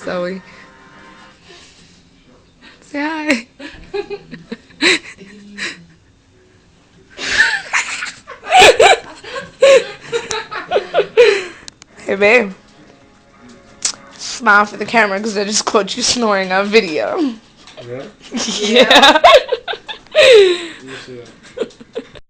Zoe, say hi. Hey, babe. Smile for the camera because I just caught you snoring on video. Yeah? Yeah.